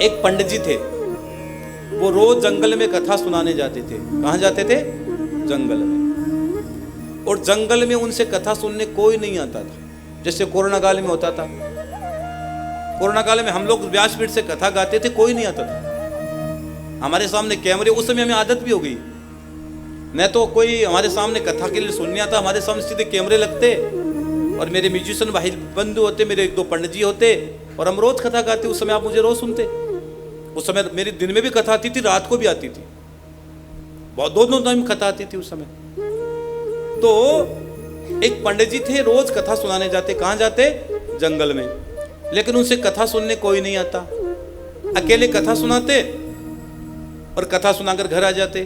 एक पंडित जी थे, वो रोज जंगल में कथा सुनाने जाते थे। कहाँ जाते थे? जंगल में। और जंगल में उनसे कथा सुनने कोई नहीं आता था, जैसे कोरोना काल में होता था। कोरोना काल में हम लोग व्यासपीठ से कथा गाते थे, कोई नहीं आता था। हमारे सामने कैमरे, उस समय हमें आदत भी हो गई, न तो कोई हमारे सामने कथा के लिए सुनने आता, हमारे सामने सीधे कैमरे लगते और मेरे म्यूजिशियन भाई बंधु होते, मेरे एक दो पंडित जी होते और हम रोज कथा गाते। उस समय आप मुझे रोज सुनते। उस समय मेरी दिन में भी कथा आती थी, रात को भी आती थी, बहुत दोनों टाइम कथा आती थी उस समय। तो एक पंडित जी थे, रोज कथा सुनाने जाते। कहाँ जाते? जंगल में। लेकिन उनसे कथा सुनने कोई नहीं आता, अकेले कथा सुनाते और कथा सुनाकर घर आ जाते।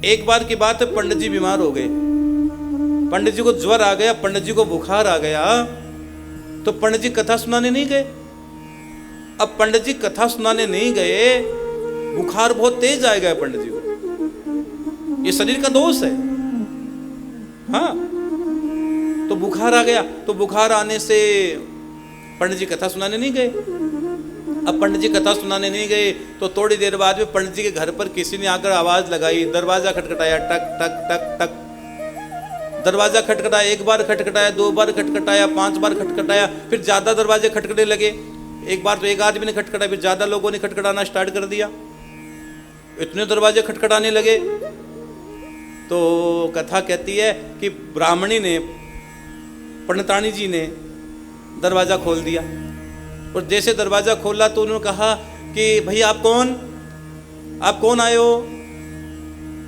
एक बार की बात है, पंडित जी बीमार हो गए। पंडित जी को ज्वर आ गया, पंडित जी को बुखार आ गया, तो पंडित जी कथा सुनाने नहीं गए। अब पंडित जी कथा सुनाने नहीं गए, बुखार बहुत तेज आ गया पंडित जी को। ये शरीर का दोष है। हाँ, तो बुखार आ गया, तो बुखार आने से पंडित जी कथा सुनाने नहीं गए। अब पंडित जी कथा सुनाने नहीं गए तो थोड़ी देर बाद में पंडित जी के घर पर किसी ने आकर आवाज लगाई, दरवाजा खटखटाया, टक टक टक टक। दरवाजा खटखटाया, एक बार खटखटाया, दो बार खटखटाया, 5 बार खटखटाया, फिर ज्यादा दरवाजे खटखटने लगे। एक बार तो एक आदमी ने खटखटाया, फिर ज्यादा लोगों ने खटखटाना स्टार्ट कर दिया। इतने दरवाजे खटखटाने लगे तो कथा कहती है कि ब्राह्मणी ने, पंडितानी जी ने दरवाजा खोल दिया। और जैसे दरवाजा खोला तो उन्होंने कहा कि भैया आप कौन आए हो,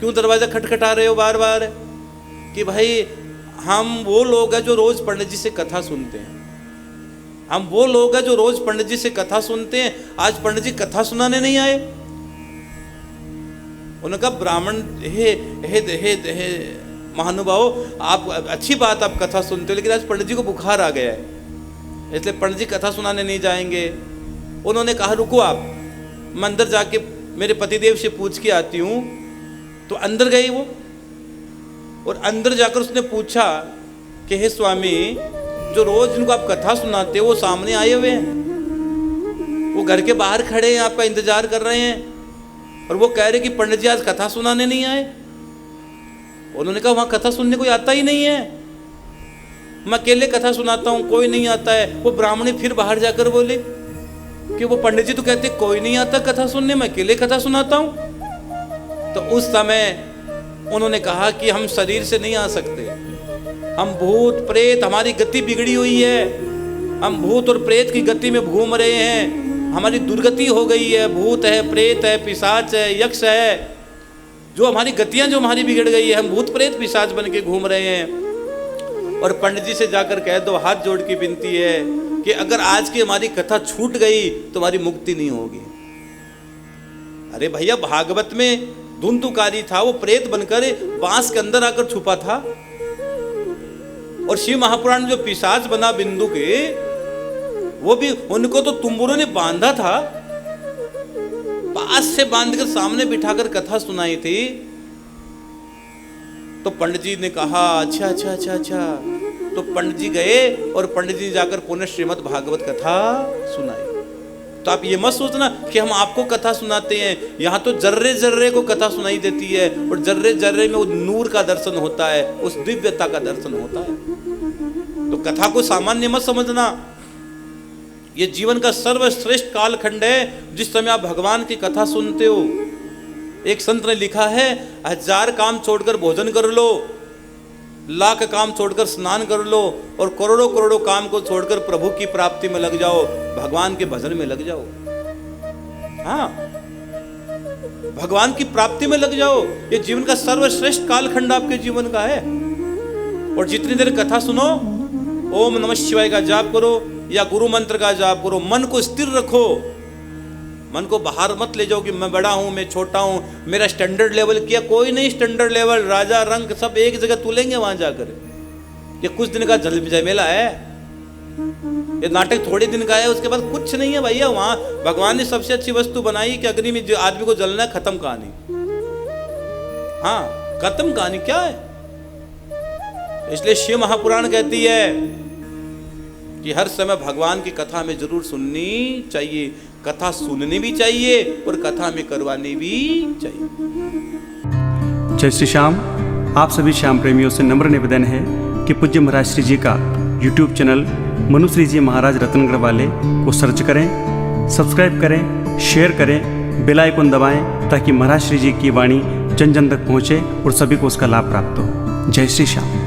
क्यों दरवाजा खटखटा रहे हो बार बार? कि भाई हम वो लोग हैं जो रोज पंडित जी से कथा सुनते हैं, हम वो लोग हैं जो रोज पंडित जी से कथा सुनते हैं, आज पंडित जी कथा सुनाने नहीं आए। उन्होंने कहा ब्राह्मण हे महानुभाव, आप अच्छी बात, आप कथा सुनते हो, लेकिन आज पंडित जी को बुखार आ गया है, इसलिए पंडित जी कथा सुनाने नहीं जाएंगे। उन्होंने कहा रुको आप, मैं अंदर जाके मेरे पतिदेव से पूछ के आती हूँ। तो अंदर गई वो, और अंदर जाकर उसने पूछा कि हे स्वामी, जो रोज इनको आप कथा सुनाते हो वो सामने आए हुए हैं, वो घर के बाहर खड़े हैं, आपका इंतजार कर रहे हैं, और वो कह रहे कि पंडित जी आज कथा सुनाने नहीं आए। उन्होंने कहा वहां कथा सुनने कोई आता ही नहीं है, मैं अकेले कथा सुनाता हूँ, कोई नहीं आता है। वो ब्राह्मणी फिर बाहर जाकर बोले कि वो पंडित जी तो कहते कोई नहीं आता कथा सुनने, मैं अकेले कथा सुनाता हूँ। तो उस समय उन्होंने कहा कि हम शरीर से नहीं आ सकते, हम भूत प्रेत, हमारी गति बिगड़ी हुई है, हम भूत और प्रेत की गति में घूम रहे हैं, हमारी दुर्गति हो गई है, भूत है, प्रेत है, पिशाच है, यक्ष है, जो हमारी गतियां जो हमारी बिगड़ गई है, हम भूत प्रेत पिशाच बन के घूम रहे हैं। और पंडित जी से जाकर कह दो, हाथ जोड़ के विनती है कि अगर आज की हमारी कथा छूट गई तो हमारी मुक्ति नहीं होगी। अरे भैया, भागवत में धुंधुकारी था, वो प्रेत बनकर बांस के अंदर आकर छुपा था। और शिव महापुराण में जो पिशाच बना बिंदु के, वो भी उनको तो तुम्बुरों ने बांधा था, पास से बांधकर सामने बिठाकर कथा सुनाई थी। तो पंडित जी ने कहा अच्छा अच्छा अच्छा अच्छा। तो पंडित जी गए और पंडित जी जाकर पुनः श्रीमद् भागवत कथा सुनाई। तो आप ये मत सोचना कि हम आपको कथा सुनाते हैं, यहाँ तो जर्रे जर्रे को कथा सुनाई देती है, और जर्रे जर्रे में वो नूर का दर्शन होता है, उस दिव्यता का दर्शन होता है। तो कथा को सामान्य मत समझना, ये जीवन का सर्वश्रेष्ठ कालखंड है जिस समय आप भगवान की कथा सुनते हो। एक संत ने लिखा है, 1000 काम छोड़कर भोजन कर लो, लाख काम छोड़कर स्नान कर लो, और करोड़ों करोड़ों काम को छोड़कर प्रभु की प्राप्ति में लग जाओ, भगवान के भजन में लग जाओ। हाँ, भगवान की प्राप्ति में लग जाओ। ये जीवन का सर्वश्रेष्ठ कालखंड आपके जीवन का है। और जितनी देर कथा सुनो, ओम नमः शिवाय का जाप करो या गुरु मंत्र का जाप करो, मन को स्थिर रखो, मन को बाहर मत ले जाओ कि मैं बड़ा हूं, मैं छोटा हूं, मेरा स्टैंडर्ड लेवल किया। कोई नहीं स्टैंडर्ड लेवल, राजा रंग सब एक जगह तुलेंगे वहां जाकर। ये कुछ दिन का झमेला है, ये नाटक थोड़े दिन का है, उसके बाद कुछ नहीं है भैया। वहां भगवान ने सबसे अच्छी वस्तु बनाई कि अग्नि में जो आदमी को जलना है, खत्म कहानी। हाँ, खत्म कहानी क्या है। इसलिए शिव महापुराण कहती है कि हर समय भगवान की कथा हमें जरूर सुननी चाहिए। कथा सुननी भी चाहिए और कथा में करवानी भी चाहिए। जय श्री श्याम। आप सभी श्याम प्रेमियों से नम्र निवेदन है कि पूज्य महाराज श्री जी का यूट्यूब चैनल मनुश्री जी महाराज रत्नगढ़ वाले को सर्च करें, सब्सक्राइब करें, शेयर करें, बेल आइकन दबाएं ताकि महाराज श्री जी की वाणी जन जन तक पहुँचे और सभी को उसका लाभ प्राप्त हो। जय श्री श्याम।